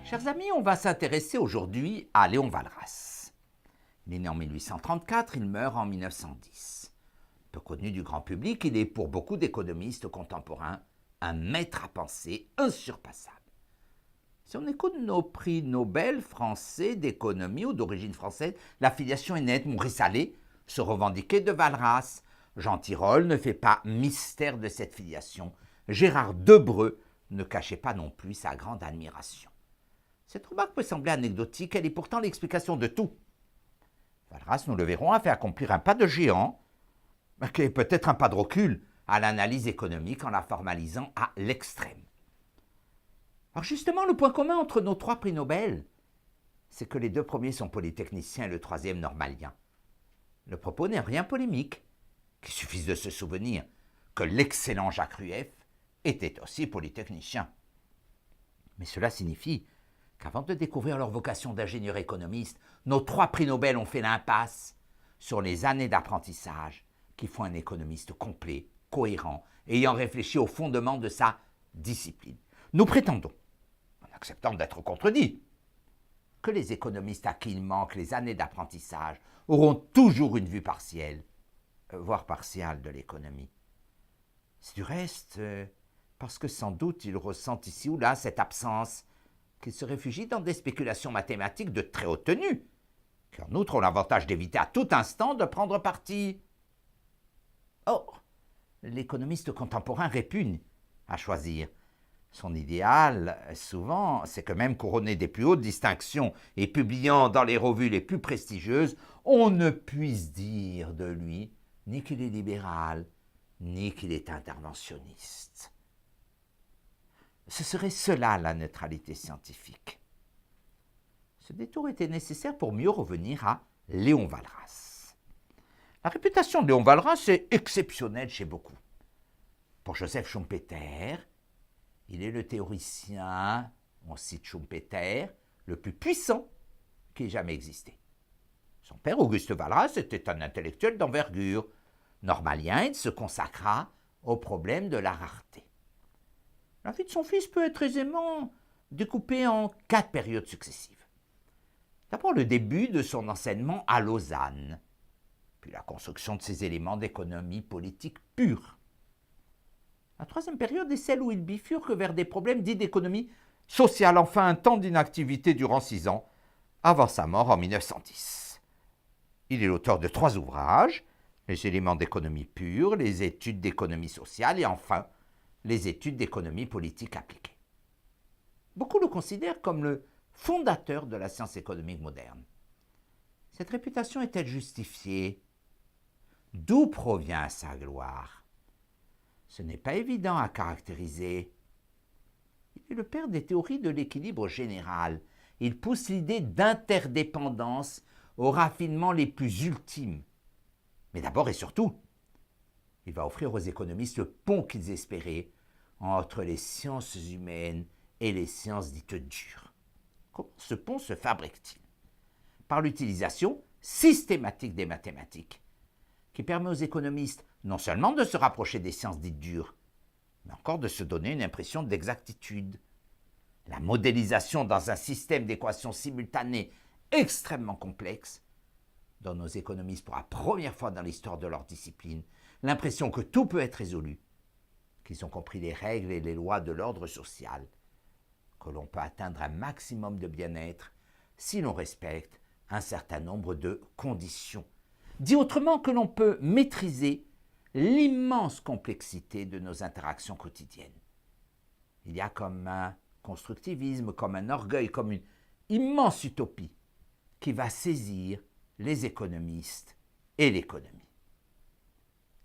Chers amis, on va s'intéresser aujourd'hui à Léon Walras. Il est né en 1834, il meurt en 1910. Peu connu du grand public, il est pour beaucoup d'économistes contemporains un maître à penser insurpassable. Si on écoute nos prix Nobel français d'économie ou d'origine française, la filiation est nette. Maurice Allais se revendiquait de Walras. Jean Tirole ne fait pas mystère de cette filiation. Gérard Debreu ne cachait pas non plus sa grande admiration. Cette remarque peut sembler anecdotique, elle est pourtant l'explication de tout. Walras, nous le verrons, a fait accomplir un pas de géant, qui est peut-être un pas de recul à l'analyse économique en la formalisant à l'extrême. Alors justement, le point commun entre nos trois prix Nobel, c'est que les deux premiers sont polytechniciens et le troisième normalien. Le propos n'est rien polémique, qu'il suffise de se souvenir que l'excellent Jacques Rueff était aussi polytechnicien. Mais cela signifie qu'avant de découvrir leur vocation d'ingénieur économiste, nos trois prix Nobel ont fait l'impasse sur les années d'apprentissage qui font un économiste complet, cohérent, ayant réfléchi au fondement de sa discipline. Nous prétendons, en acceptant d'être contredits, que les économistes à qui il manque les années d'apprentissage auront toujours une vue partielle, voire partiale de l'économie. C'est du reste parce que sans doute ils ressentent ici ou là cette absence, qu'ils se réfugient dans des spéculations mathématiques de très haute tenue, qui en outre ont l'avantage d'éviter à tout instant de prendre parti. Or, l'économiste contemporain répugne à choisir. Son idéal, souvent, c'est que même couronné des plus hautes distinctions et publiant dans les revues les plus prestigieuses, on ne puisse dire de lui ni qu'il est libéral, ni qu'il est interventionniste. Ce serait cela la neutralité scientifique. Ce détour était nécessaire pour mieux revenir à Léon Walras. La réputation de Léon Walras est exceptionnelle chez beaucoup. Pour Joseph Schumpeter, il est le théoricien, on cite Schumpeter, le plus puissant qui ait jamais existé. Son père, Auguste Walras, était un intellectuel d'envergure. Normalien, il se consacra au problème de la rareté. La vie de son fils peut être aisément découpée en 4 périodes successives. D'abord le début de son enseignement à Lausanne, puis la construction de ses éléments d'économie politique pure. La troisième période est celle où il bifurque vers des problèmes dits d'économie sociale, enfin un temps d'inactivité durant 6 ans, avant sa mort en 1910. Il est l'auteur de 3 ouvrages, les éléments d'économie pure, les études d'économie sociale et enfin les études d'économie politique appliquée. Beaucoup le considèrent comme le fondateur de la science économique moderne. Cette réputation est-elle justifiée? D'où provient sa gloire? Ce n'est pas évident à caractériser. Il est le père des théories de l'équilibre général. Il pousse l'idée d'interdépendance aux raffinements les plus ultimes. Mais d'abord et surtout, il va offrir aux économistes le pont qu'ils espéraient entre les sciences humaines et les sciences dites dures. Comment ce pont se fabrique-t-il? Par l'utilisation systématique des mathématiques, qui permet aux économistes non seulement de se rapprocher des sciences dites dures, mais encore de se donner une impression d'exactitude. La modélisation dans un système d'équations simultanées extrêmement complexe donne aux économistes pour la première fois dans l'histoire de leur discipline l'impression que tout peut être résolu, qu'ils ont compris les règles et les lois de l'ordre social, que l'on peut atteindre un maximum de bien-être si l'on respecte un certain nombre de conditions. Dit autrement, que l'on peut maîtriser l'immense complexité de nos interactions quotidiennes. Il y a comme un constructivisme, comme un orgueil, comme une immense utopie qui va saisir les économistes et l'économie.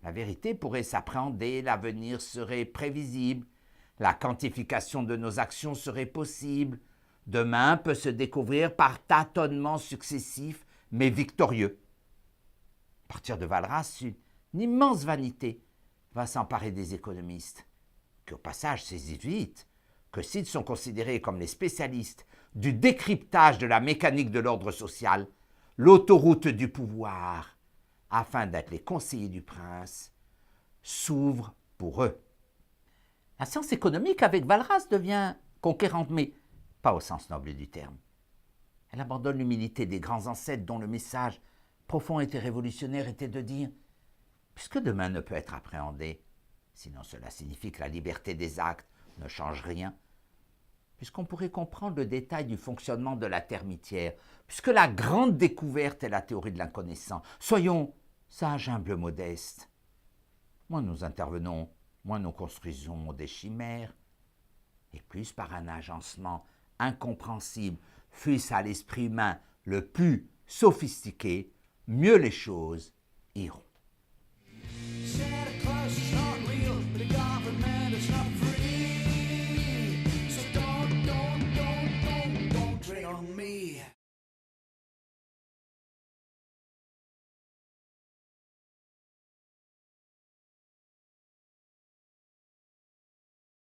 La vérité pourrait s'appréhender, l'avenir serait prévisible, la quantification de nos actions serait possible, demain peut se découvrir par tâtonnements successifs mais victorieux. À partir de Walras, une immense vanité va s'emparer des économistes, qui au passage saisissent vite que s'ils sont considérés comme les spécialistes du décryptage de la mécanique de l'ordre social, l'autoroute du pouvoir, afin d'être les conseillers du prince, s'ouvre pour eux. La science économique avec Walras devient conquérante, mais pas au sens noble du terme. Elle abandonne l'humilité des grands ancêtres dont le message profond et révolutionnaire était de dire « Puisque demain ne peut être appréhendé, sinon cela signifie que la liberté des actes ne change rien, puisqu'on pourrait comprendre le détail du fonctionnement de la termitière, puisque la grande découverte est la théorie de l'inconnaissant, soyons sages, humbles, modestes. Moins nous intervenons, moins nous construisons des chimères, et plus par un agencement incompréhensible, fût-ce à l'esprit humain le plus sophistiqué, mieux les choses iront. »